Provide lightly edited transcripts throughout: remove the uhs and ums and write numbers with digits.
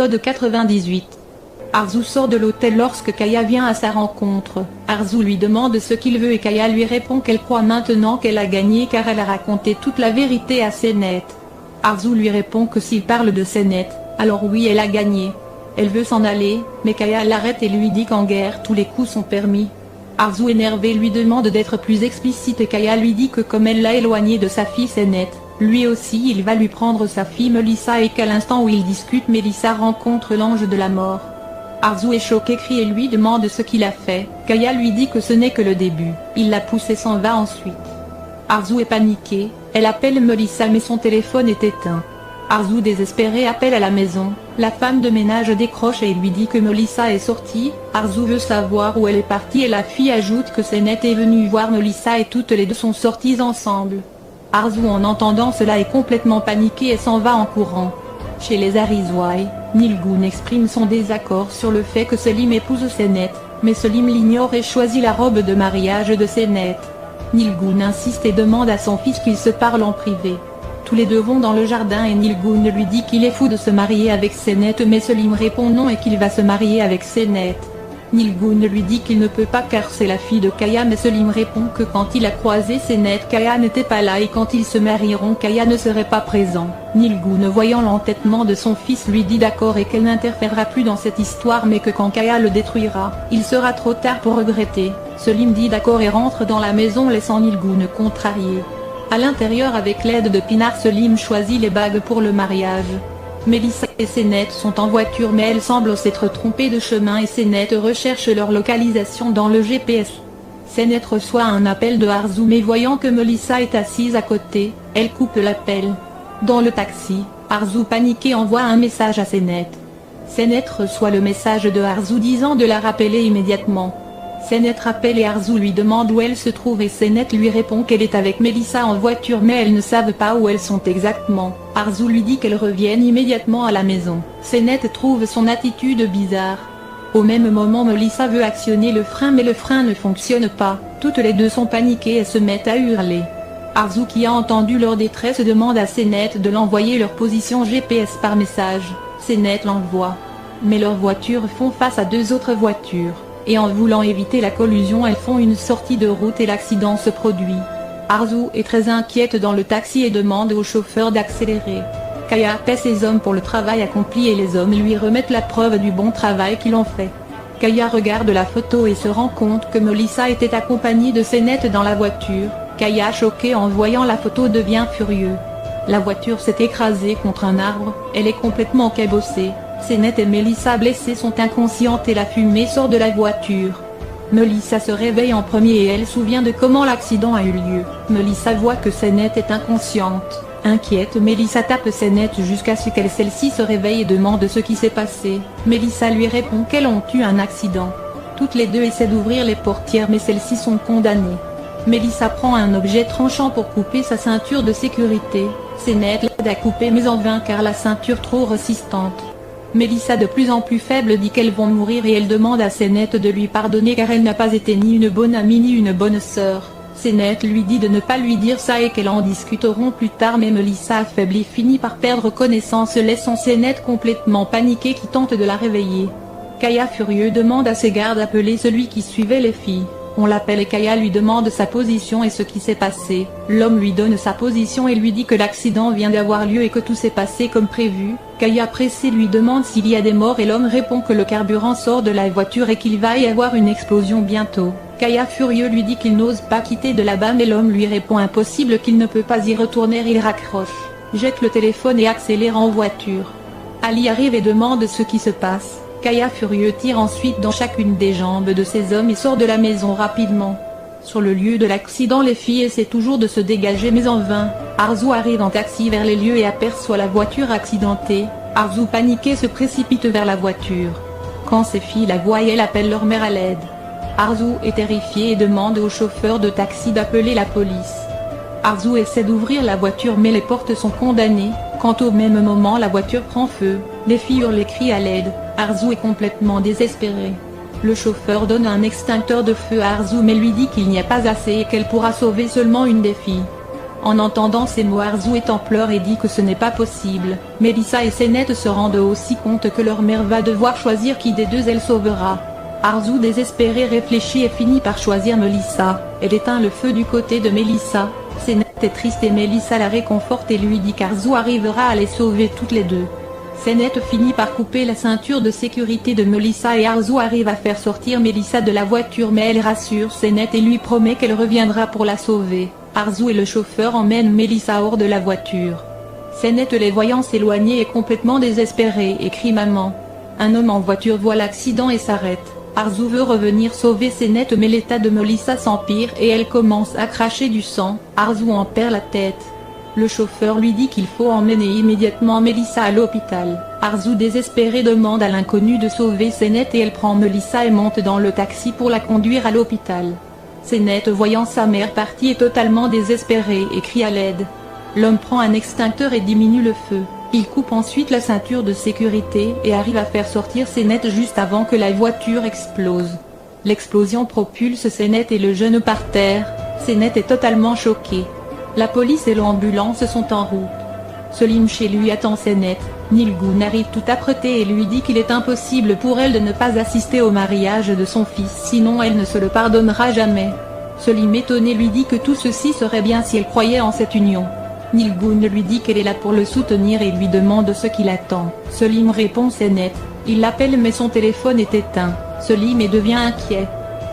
Épisode 98. Arzu sort de l'hôtel lorsque Kaya vient à sa rencontre. Arzu lui demande ce qu'il veut et Kaya lui répond qu'elle croit maintenant qu'elle a gagné car elle a raconté toute la vérité à Senet. Arzu lui répond que s'il parle de Senet, alors oui elle a gagné. Elle veut s'en aller, mais Kaya l'arrête et lui dit qu'en guerre tous les coups sont permis. Arzu énervé lui demande d'être plus explicite et Kaya lui dit que comme elle l'a éloigné de sa fille Senet, lui aussi il va lui prendre sa fille Melissa et qu'à l'instant où ils discutent Melissa rencontre l'ange de la mort. Arzu est choqué, crie et lui demande ce qu'il a fait. Kaya lui dit que ce n'est que le début, il la pousse et s'en va ensuite. Arzu est paniquée, elle appelle Melissa mais son téléphone est éteint. Arzu désespéré appelle à la maison, la femme de ménage décroche et lui dit que Melissa est sortie. Arzu veut savoir où elle est partie et la fille ajoute que Senet est venue voir Melissa et toutes les deux sont sorties ensemble. Arzu en entendant cela est complètement paniqué et s'en va en courant. Chez les Arizwai, Nilgun exprime son désaccord sur le fait que Selim épouse Senet, mais Selim l'ignore et choisit la robe de mariage de Senet. Nilgun insiste et demande à son fils qu'ils se parlent en privé. Tous les deux vont dans le jardin et Nilgun lui dit qu'il est fou de se marier avec Senet mais Selim répond non et qu'il va se marier avec Senet. Nilgun lui dit qu'il ne peut pas car c'est la fille de Kaya mais Selim répond que quand il a croisé Senet Kaya n'était pas là et quand ils se marieront Kaya ne serait pas présent. Nilgun voyant l'entêtement de son fils lui dit d'accord et qu'elle n'interférera plus dans cette histoire mais que quand Kaya le détruira, il sera trop tard pour regretter. Selim dit d'accord et rentre dans la maison laissant Nilgun contrarié. À l'intérieur avec l'aide de Pinar Selim choisit les bagues pour le mariage. Melissa et Senet sont en voiture mais elles semblent s'être trompées de chemin et Senet recherche leur localisation dans le GPS. Senet reçoit un appel de Arzu mais voyant que Melissa est assise à côté, elle coupe l'appel. Dans le taxi, Arzu paniqué envoie un message à Senet. Senet reçoit le message de Arzu disant de la rappeler immédiatement. Senet rappelle et Arzu lui demande où elle se trouve et Senet lui répond qu'elle est avec Melissa en voiture mais elles ne savent pas où elles sont exactement. Arzu lui dit qu'elle revienne immédiatement à la maison. Senet trouve son attitude bizarre. Au même moment Melissa veut actionner le frein mais le frein ne fonctionne pas. Toutes les deux sont paniquées et se mettent à hurler. Arzu qui a entendu leur détresse demande à Senet de l'envoyer leur position GPS par message. Senet l'envoie. Mais leurs voitures font face à deux autres voitures. Et en voulant éviter la collusion elles font une sortie de route et l'accident se produit. Arzu est très inquiète dans le taxi et demande au chauffeur d'accélérer. Kaya paie ses hommes pour le travail accompli et les hommes lui remettent la preuve du bon travail qu'ils ont fait. Kaya regarde la photo et se rend compte que Melissa était accompagnée de Senet dans la voiture. Kaya choqué en voyant la photo devient furieux. La voiture s'est écrasée contre un arbre, elle est complètement cabossée. Senet et Melissa blessées sont inconscientes et la fumée sort de la voiture. Melissa se réveille en premier et elle se souvient de comment l'accident a eu lieu. Melissa voit que Senet est inconsciente. Inquiète, Melissa tape Senet jusqu'à ce qu'elle celle-ci se réveille et demande ce qui s'est passé. Melissa lui répond qu'elles ont eu un accident. Toutes les deux essaient d'ouvrir les portières mais celles-ci sont condamnées. Melissa prend un objet tranchant pour couper sa ceinture de sécurité. Senet l'aide à couper mais en vain car la ceinture trop résistante. Melissa de plus en plus faible dit qu'elles vont mourir et elle demande à Senet de lui pardonner car elle n'a pas été ni une bonne amie ni une bonne sœur. Senet lui dit de ne pas lui dire ça et qu'elles en discuteront plus tard mais Melissa affaiblie finit par perdre connaissance laissant Senet complètement paniquée qui tente de la réveiller. Kaya furieux demande à ses gardes d'appeler celui qui suivait les filles. On l'appelle et Kaya lui demande sa position et ce qui s'est passé. L'homme lui donne sa position et lui dit que l'accident vient d'avoir lieu et que tout s'est passé comme prévu. Kaya pressé lui demande s'il y a des morts et l'homme répond que le carburant sort de la voiture et qu'il va y avoir une explosion bientôt. Kaya furieux lui dit qu'il n'ose pas quitter de là-bas mais l'homme lui répond impossible qu'il ne peut pas y retourner. Il raccroche, jette le téléphone et accélère en voiture. Ali arrive et demande ce qui se passe. Kaya furieux tire ensuite dans chacune des jambes de ses hommes et sort de la maison rapidement. Sur le lieu de l'accident les filles essaient toujours de se dégager mais en vain. Arzu arrive en taxi vers les lieux et aperçoit la voiture accidentée. Arzu paniqué se précipite vers la voiture. Quand ses filles la voient elles appellent leur mère à l'aide. Arzu est terrifié et demande au chauffeur de taxi d'appeler la police. Arzu essaie d'ouvrir la voiture mais les portes sont condamnées. Quand au même moment la voiture prend feu, les filles hurlent et crient à l'aide. Arzu est complètement désespéré. Le chauffeur donne un extincteur de feu à Arzu mais lui dit qu'il n'y a pas assez et qu'elle pourra sauver seulement une des filles. En entendant ces mots, Arzu est en pleurs et dit que ce n'est pas possible. Melissa et Sennett se rendent aussi compte que leur mère va devoir choisir qui des deux elle sauvera. Arzu désespéré réfléchit et finit par choisir Melissa. Elle éteint le feu du côté de Melissa. Sennett est triste et Melissa la réconforte et lui dit qu'Arzu arrivera à les sauver toutes les deux. Sennett finit par couper la ceinture de sécurité de Melissa et Arzu arrive à faire sortir Melissa de la voiture, mais elle rassure Sennett et lui promet qu'elle reviendra pour la sauver. Arzu et le chauffeur emmènent Melissa hors de la voiture. Sennett, les voyant s'éloigner, est complètement désespéré et crie maman. Un homme en voiture voit l'accident et s'arrête. Arzu veut revenir sauver Sennett, mais l'état de Melissa s'empire et elle commence à cracher du sang. Arzu en perd la tête. Le chauffeur lui dit qu'il faut emmener immédiatement Melissa à l'hôpital. Arzu désespéré demande à l'inconnu de sauver Sennett et elle prend Melissa et monte dans le taxi pour la conduire à l'hôpital. Sennett, voyant sa mère partie, est totalement désespéré et crie à l'aide. L'homme prend un extincteur et diminue le feu. Il coupe ensuite la ceinture de sécurité et arrive à faire sortir Sennett juste avant que la voiture explose. L'explosion propulse Sennett et le jeune par terre. Sennett est totalement choqué. La police et l'ambulance sont en route. Selim chez lui attend Sennett. Nilgun arrive tout apprêté et lui dit qu'il est impossible pour elle de ne pas assister au mariage de son fils, sinon elle ne se le pardonnera jamais. Selim étonné lui dit que tout ceci serait bien si elle croyait en cette union. Nilgun lui dit qu'elle est là pour le soutenir et lui demande ce qu'il attend. Selim répond Sennett. Il l'appelle mais son téléphone est éteint. Selim devient inquiet.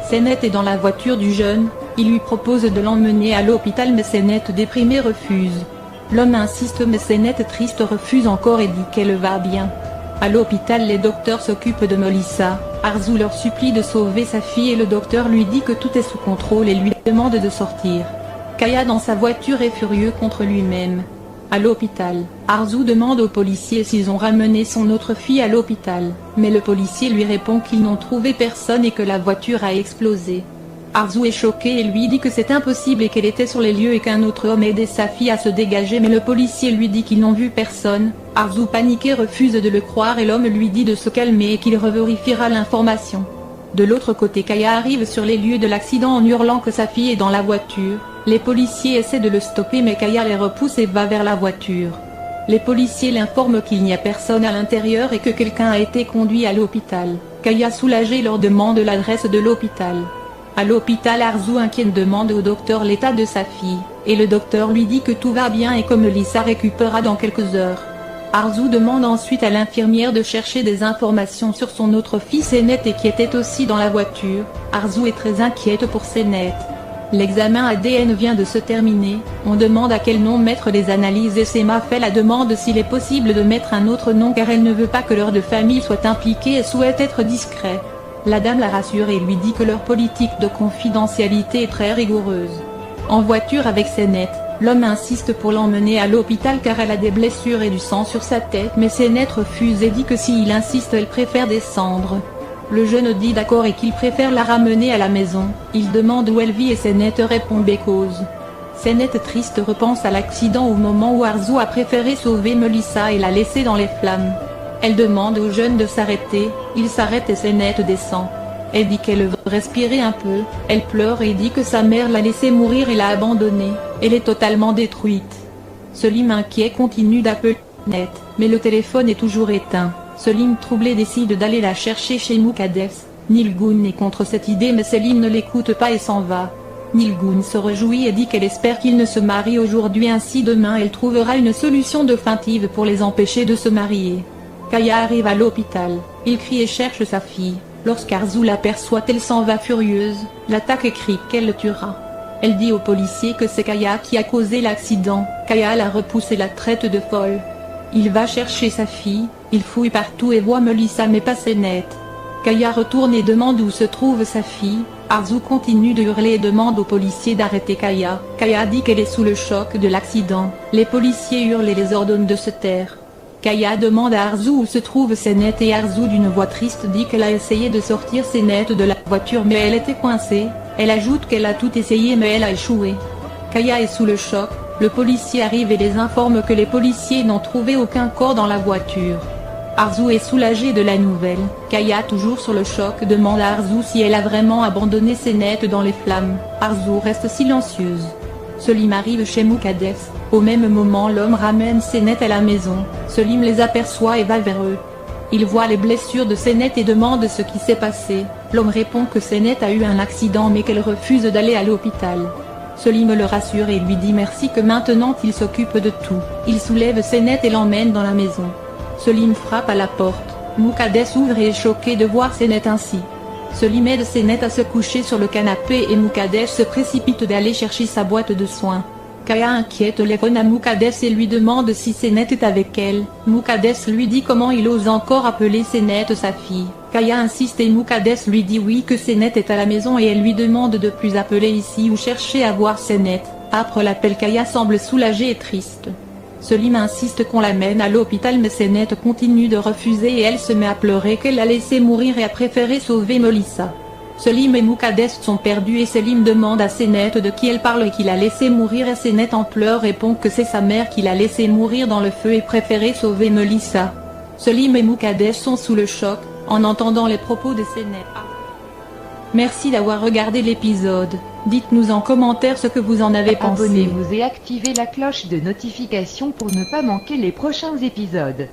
Sennett est dans la voiture du jeune. Il lui propose de l'emmener à l'hôpital mais Sennett déprimé refuse. L'homme insiste mais Sennett triste refuse encore et dit qu'elle va bien. À l'hôpital, les docteurs s'occupent de Melissa. Arzu leur supplie de sauver sa fille et le docteur lui dit que tout est sous contrôle et lui demande de sortir. Kaya dans sa voiture est furieux contre lui-même. À l'hôpital, Arzu demande aux policiers s'ils ont ramené son autre fille à l'hôpital, mais le policier lui répond qu'ils n'ont trouvé personne et que la voiture a explosé. Arzu est choqué et lui dit que c'est impossible et qu'elle était sur les lieux et qu'un autre homme aidait sa fille à se dégager, mais le policier lui dit qu'ils n'ont vu personne. Arzu paniqué refuse de le croire et l'homme lui dit de se calmer et qu'il revérifiera l'information. De l'autre côté, Kaya arrive sur les lieux de l'accident en hurlant que sa fille est dans la voiture. Les policiers essaient de le stopper mais Kaya les repousse et va vers la voiture. Les policiers l'informent qu'il n'y a personne à l'intérieur et que quelqu'un a été conduit à l'hôpital. Kaya soulagé leur demande l'adresse de l'hôpital. À l'hôpital, Arzu inquiet demande au docteur l'état de sa fille, et le docteur lui dit que tout va bien et que Melissa récupérera dans quelques heures. Arzu demande ensuite à l'infirmière de chercher des informations sur son autre fils Sennett et qui était aussi dans la voiture. Arzu est très inquiète pour Sennett. L'examen ADN vient de se terminer, on demande à quel nom mettre les analyses et Sema fait la demande s'il est possible de mettre un autre nom car elle ne veut pas que leur de famille soit impliquée et souhaite être discret. La dame la rassure et lui dit que leur politique de confidentialité est très rigoureuse. En voiture avec Sennett, l'homme insiste pour l'emmener à l'hôpital car elle a des blessures et du sang sur sa tête mais Sennett refuse et dit que s'il insiste elle préfère descendre. Le jeune dit d'accord et qu'il préfère la ramener à la maison. Il demande où elle vit et Sennett répond Bécause. Sennett triste repense à l'accident au moment où Arzu a préféré sauver Melissa et la laisser dans les flammes. Elle demande au jeune de s'arrêter, il s'arrête et Sennett descend. Elle dit qu'elle veut respirer un peu, elle pleure et dit que sa mère l'a laissée mourir et l'a abandonnée, elle est totalement détruite. Selim inquiet continue d'appeler Sennett, mais le téléphone est toujours éteint. Selim troublé décide d'aller la chercher chez Muqaddes. Nilgun est contre cette idée mais Selim ne l'écoute pas et s'en va. Nilgun se réjouit et dit qu'elle espère qu'ils ne se marient aujourd'hui ainsi demain elle trouvera une solution définitive pour les empêcher de se marier. Kaya arrive à l'hôpital, il crie et cherche sa fille. Lorsqu'Arzu l'aperçoit elle s'en va furieuse, l'attaque et crie qu'elle le tuera. Elle dit au policier que c'est Kaya qui a causé l'accident. Kaya la repousse et la traite de folle. Il va chercher sa fille, il fouille partout et voit Melissa mais pas Sennett. Kaya retourne et demande où se trouve sa fille. Arzu continue de hurler et demande aux policiers d'arrêter Kaya. Kaya dit qu'elle est sous le choc de l'accident. Les policiers hurlent et les ordonnent de se taire. Kaya demande à Arzu où se trouve Sennett et Arzu d'une voix triste dit qu'elle a essayé de sortir Sennett de la voiture mais elle était coincée. Elle ajoute qu'elle a tout essayé mais elle a échoué. Kaya est sous le choc, le policier arrive et les informe que les policiers n'ont trouvé aucun corps dans la voiture. Arzu est soulagée de la nouvelle. Kaya toujours sur le choc demande à Arzu si elle a vraiment abandonné Sennett dans les flammes. Arzu reste silencieuse. Selim arrive chez Muqaddes. Au même moment l'homme ramène Senet à la maison. Selim les aperçoit et va vers eux. Il voit les blessures de Senet et demande ce qui s'est passé. L'homme répond que Senet a eu un accident mais qu'elle refuse d'aller à l'hôpital. Selim le rassure et lui dit merci que maintenant il s'occupe de tout. Il soulève Senet et l'emmène dans la maison. Selim frappe à la porte. Muqaddes ouvre et est choqué de voir Senet ainsi. Selim aide Senet à se coucher sur le canapé et Muqaddes se précipite d'aller chercher sa boîte de soins. Kaya inquiète téléphone à Muqaddes et lui demande si Senet est avec elle. Muqaddes lui dit comment il ose encore appeler Senet sa fille. Kaya insiste et Muqaddes lui dit oui que Senet est à la maison et elle lui demande de plus appeler ici ou chercher à voir Senet. Après l'appel, Kaya semble soulagée et triste. Selim insiste qu'on l'amène à l'hôpital mais Senet continue de refuser et elle se met à pleurer qu'elle a laissé mourir et a préféré sauver Melissa. Selim et Muqaddes sont perdus et Selim demande à Senet de qui elle parle et qu'il a laissé mourir et Senet en pleurs répond que c'est sa mère qui l'a laissé mourir dans le feu et préféré sauver Melissa. Selim et Muqaddes sont sous le choc, en entendant les propos de Senet. Merci d'avoir regardé l'épisode. Dites-nous en commentaire ce que vous en avez pensé. Abonnez-vous et activez la cloche de notification pour ne pas manquer les prochains épisodes.